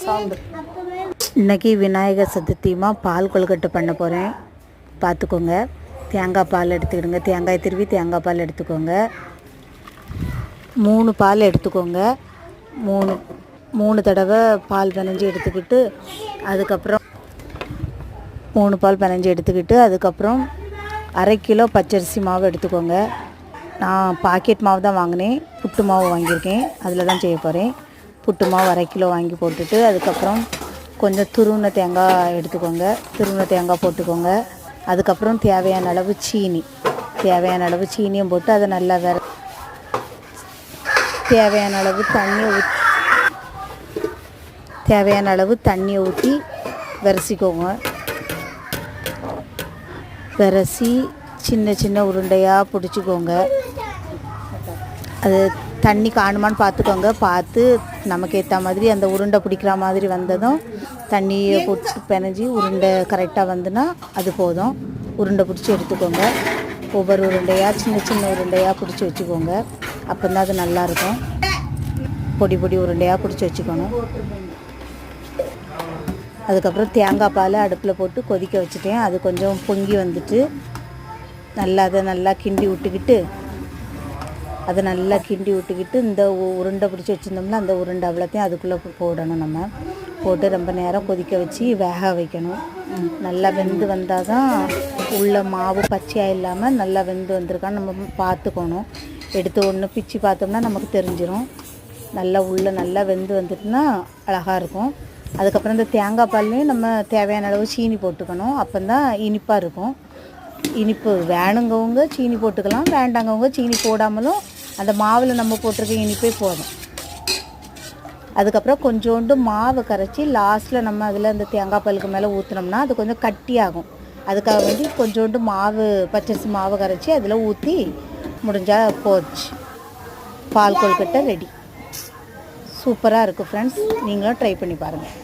Sound. இன்றைக்கி விநாயகர் சதுர்த்தியுமா பால் கொழுக்கட்டை பண்ண போகிறேன். பார்த்துக்கோங்க. தேங்காய் பால் எடுத்துக்கிடுங்க. தேங்காய் திருவி தேங்காய் பால் எடுத்துக்கோங்க. 3 பால் எடுத்துக்கோங்க. 3 தடவை பால் பிணைஞ்சி எடுத்துக்கிட்டு அதுக்கப்புறம் 3 பால் பிணைஞ்சி எடுத்துக்கிட்டு அதுக்கப்புறம் 1/2 கிலோ பச்சரிசி மாவு எடுத்துக்கோங்க. நான் பாக்கெட் மாவு தான் வாங்கினேன். புட்டு மாவு வாங்கியிருக்கேன். அதில் தான் செய்ய போகிறேன். புட்டு மாவு 1/2 கிலோ வாங்கி போட்டுட்டு அதுக்கப்புறம் கொஞ்சம் துருவின தேங்காய் எடுத்துக்கோங்க. துருவின தேங்காய் போட்டுக்கோங்க. அதுக்கப்புறம் தேவையான அளவு சீனியும் போட்டு அதை நல்லா தேவையான அளவு தண்ணியை ஊற்றி விரசிக்கோங்க. விரசி சின்ன சின்ன உருண்டையாக பிடிச்சிக்கோங்க. அது தண்ணி காணுமான்னு பார்த்துக்கோங்க. பார்த்து நமக்கு ஏற்ற மாதிரி அந்த உருண்டை பிடிக்கிற மாதிரி வந்ததும் தண்ணியை பிடிச்சி பிணைஞ்சி உருண்டை கரெக்டாக வந்துன்னா அது போதும். உருண்டை பிடிச்சி எடுத்துக்கோங்க. ஒவ்வொரு உருண்டையாக சின்ன உருண்டையாக பிடிச்சி வச்சுக்கோங்க. அப்போ தான் அது நல்லாயிருக்கும். பொடி உருண்டையாக பிடிச்சி வச்சுக்கணும். அதுக்கப்புறம் தேங்காய் பால் அடுப்பில் போட்டு கொதிக்க வச்சுட்டேன். அது கொஞ்சம் பொங்கி வந்துட்டு அதை நல்லா கிண்டி விட்டுக்கிட்டு இந்த உருண்டை பிடிச்சி வச்சுருந்தோம்னா அந்த உருண்டை அவ்வளோத்தையும் அதுக்குள்ளே போடணும். நம்ம போட்டு ரொம்ப நேரம் கொதிக்க வச்சு வேக வைக்கணும். நல்லா வெந்து வந்தால் தான் உள்ள மாவு பச்சையாக இல்லாமல் நல்லா வெந்து வந்திருக்கான்னு நம்ம பார்த்துக்கணும். எடுத்து ஒன்று பிச்சு பார்த்தோம்னா நமக்கு தெரிஞ்சிடும். நல்லா வெந்து வந்துட்டுனா அழகாக இருக்கும். அதுக்கப்புறம் இந்த தேங்காய் பால்லையும் நம்ம தேவையான அளவு சீனி போட்டுக்கணும். அப்போ தான் இனிப்பாக இருக்கும். இனிப்பு வேணுங்கவங்க சீனி போட்டுக்கலாம். வேண்டாங்கவங்க சீனி போடாமலும் அந்த மாவில் நம்ம போட்டிருக்க இனிப்பே போதும். அதுக்கப்புறம் கொஞ்சோண்டு மாவை கரைச்சி லாஸ்ட்டில் நம்ம அதில் அந்த தேங்காய் பாலுக்கு மேலே ஊற்றினோம்னா அது கொஞ்சம் கட்டியாகும். அதுக்காக வேண்டி கொஞ்சோண்டு பச்சரிசி மாவு கரைச்சி அதில் ஊற்றி முடிஞ்சால் போச்சு. பால் கொழுக்கட்டை ரெடி. சூப்பராக இருக்குது ஃப்ரெண்ட்ஸ். நீங்களும் ட்ரை பண்ணி பாருங்கள்.